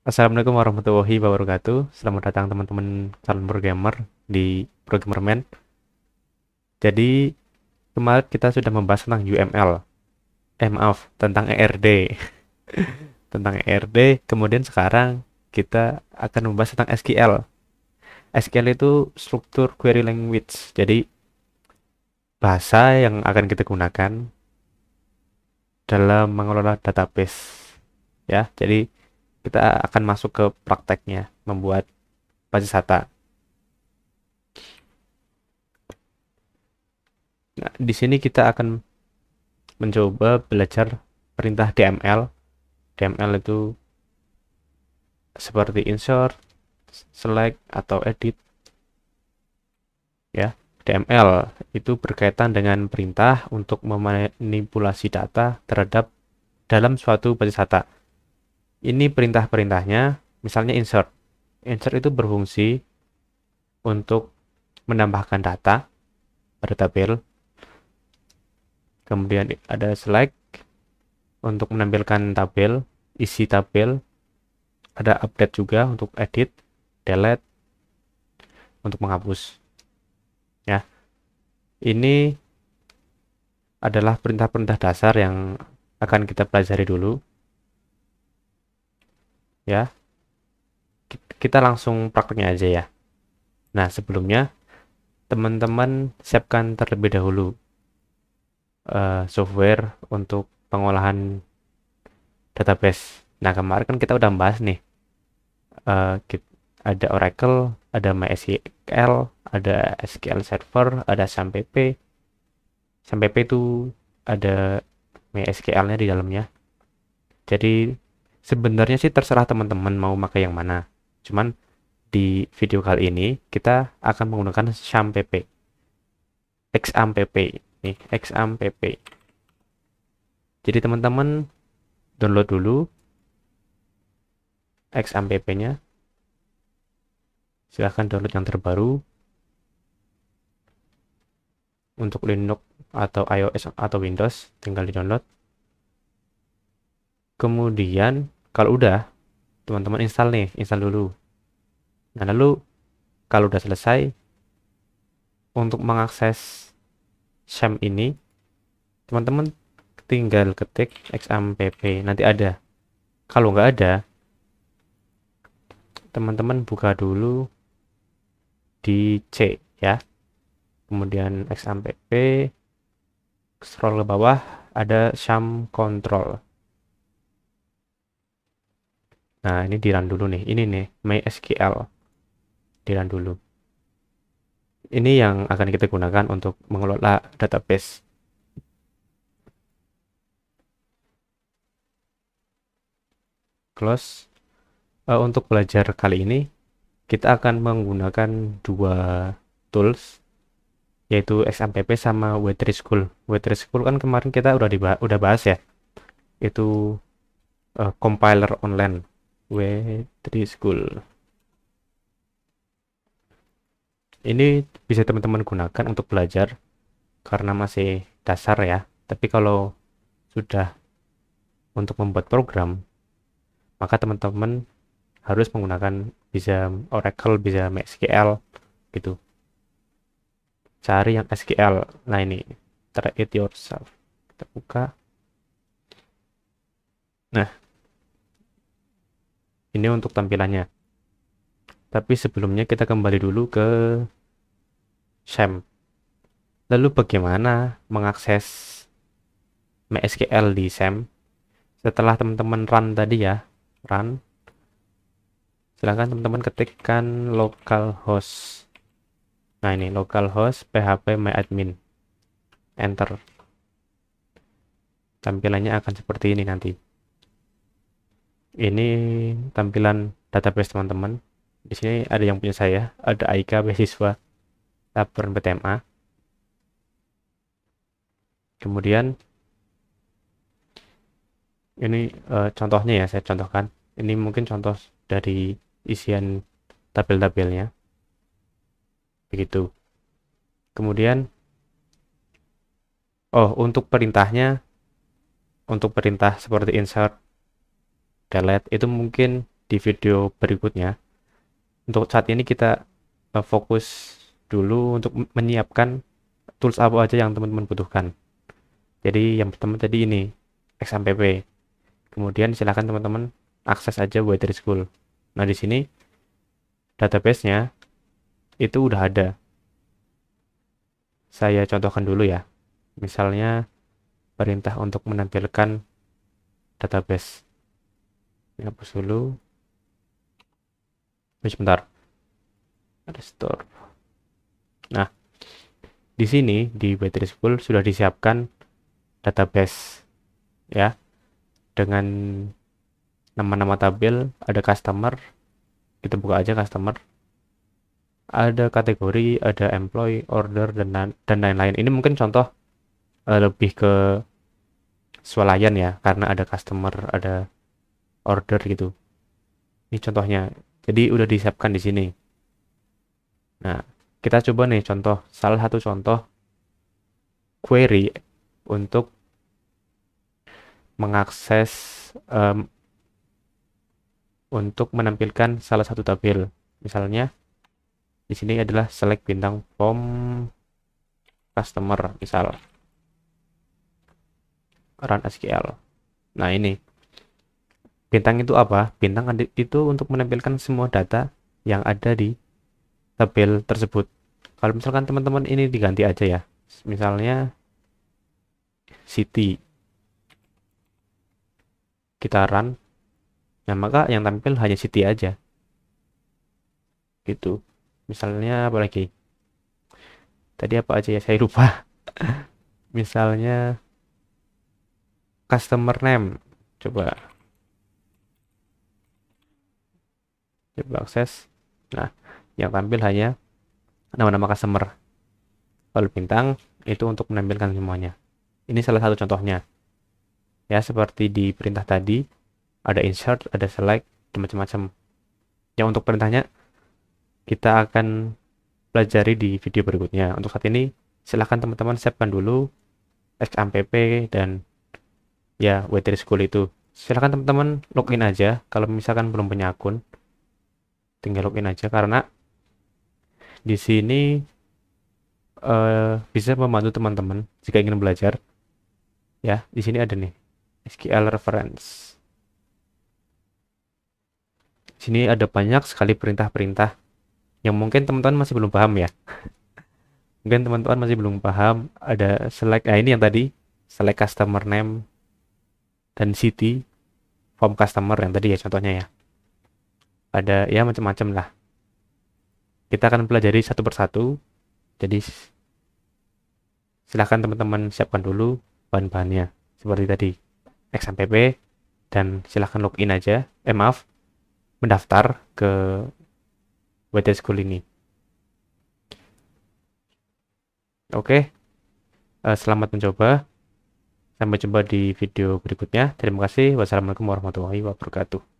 Assalamualaikum warahmatullahi wabarakatuh. Selamat datang teman-teman calon programmer di Programmerman. Jadi kemarin kita sudah membahas tentang UML. Maaf, tentang ERD. Tentang ERD. Kemudian sekarang kita akan membahas tentang SQL. SQL itu struktur query language. Jadi bahasa yang akan kita gunakan dalam mengelola database. Ya, jadi kita akan masuk ke prakteknya membuat basis data. Nah, di sini kita akan mencoba belajar perintah DML. DML itu seperti insert, select, atau edit. Ya, DML itu berkaitan dengan perintah untuk memanipulasi data terhadap dalam suatu basis data. Ini perintah-perintahnya, misalnya insert. Insert itu berfungsi untuk menambahkan data pada tabel. Kemudian ada select untuk menampilkan tabel, isi tabel. Ada update juga untuk edit, delete untuk menghapus. Ya, ini adalah perintah-perintah dasar yang akan kita pelajari dulu. Ya, kita langsung prakteknya aja ya. Nah, sebelumnya teman-teman siapkan terlebih dahulu software untuk pengolahan database. Nah, kemarin kan kita udah bahas nih. Ada Oracle, ada MySQL, ada SQL Server, ada SAMPP. SAMPP itu ada MySQL-nya di dalamnya. Jadi sebenarnya sih terserah teman-teman mau pakai yang mana. Cuman di video kali ini kita akan menggunakan SAMPP. XAMPP. Nih, XAMPP. Jadi teman-teman download dulu XAMPP-nya. Silahkan download yang terbaru. Untuk Linux atau iOS atau Windows tinggal di download. Kemudian kalau udah teman-teman install dulu. Nah, lalu kalau udah selesai untuk mengakses SAM ini teman-teman tinggal ketik XAMPP, nanti ada. Kalau nggak ada, teman-teman buka dulu di C ya. Kemudian XAMPP, scroll ke bawah ada SAM control. Nah, ini di run dulu nih. Ini nih MySQL. Di run dulu. Ini yang akan kita gunakan untuk mengelola database. Close. Untuk belajar kali ini kita akan menggunakan dua tools, yaitu XAMPP sama W3School. W3School kan kemarin kita udah bahas ya. Itu compiler online W3School. Ini bisa teman-teman gunakan untuk belajar karena masih dasar ya. Tapi kalau sudah untuk membuat program, maka teman-teman harus menggunakan bisa Oracle, bisa MySQL gitu. Cari yang SQL. Nah, ini try it yourself. Kita buka. Nah, ini untuk tampilannya. Tapi sebelumnya kita kembali dulu ke SAM. Lalu bagaimana mengakses MySQL di SAM? Setelah teman-teman run tadi ya, run. Silahkan teman-teman ketikkan localhost. Nah, ini localhost php myadmin. Enter. Tampilannya akan seperti ini nanti. Ini tampilan database teman-teman. Di sini ada yang punya saya, ada Aika beasiswa laporan PTMA. Kemudian ini contohnya ya, saya contohkan. Ini mungkin contoh dari isian tabel-tabelnya. Begitu. Kemudian untuk perintah seperti insert, delete itu mungkin di video berikutnya. Untuk saat ini kita fokus dulu untuk menyiapkan tools apa aja yang teman-teman butuhkan. Jadi yang pertama tadi ini XMPP. Kemudian silakan teman-teman akses aja Web3 School. Nah, di sini database-nya itu udah ada. Saya contohkan dulu ya. Misalnya perintah untuk menampilkan database. Ini hapus dulu. Sebentar. Restore. Nah, di sini di Web3 School sudah disiapkan database ya, dengan nama-nama tabel, ada customer, kita buka aja customer, ada kategori, ada employee, order, dan lain-lain. Ini mungkin contoh lebih ke swalayan ya, karena ada customer, ada order gitu. Ini contohnya. Jadi udah disiapkan di sini. Nah, kita coba nih salah satu contoh query untuk mengakses untuk menampilkan salah satu tabel. Misalnya di sini adalah select bintang form customer, misal run SQL. Nah, ini bintang itu apa? Bintang itu untuk menampilkan semua data yang ada di tabel tersebut. Kalau misalkan teman-teman ini diganti aja ya, misalnya city, kita run, nah maka yang tampil hanya city aja gitu. Misalnya apa lagi, tadi apa aja ya, saya lupa. Misalnya customer name, coba akses. Nah, yang tampil hanya nama-nama customer. Kalau bintang itu untuk menampilkan semuanya. Ini salah satu contohnya ya, seperti di perintah tadi ada insert, ada select, dan macam-macam. Yang untuk perintahnya kita akan pelajari di video berikutnya. Untuk saat ini silahkan teman-teman siapkan dulu XMPP dan ya Web3 School itu. Silahkan teman-teman login aja kalau misalkan belum punya akun, tinggal login aja, karena di sini bisa membantu teman-teman jika ingin belajar ya. Di sini ada nih SQL reference. Sini ada banyak sekali perintah-perintah yang mungkin teman-teman masih belum paham ya. Mungkin teman-teman masih belum paham. Ada select, nah ini yang tadi select customer name dan city, form customer yang tadi ya contohnya ya. Ada ya macam-macam lah. Kita akan pelajari satu persatu. Jadi silahkan teman-teman siapkan dulu bahan-bahannya seperti tadi XMPP, dan silahkan login aja. Maaf, mendaftar ke Web3 School ini. Oke, selamat mencoba. Sampai jumpa di video berikutnya. Terima kasih. Wassalamualaikum warahmatullahi wabarakatuh.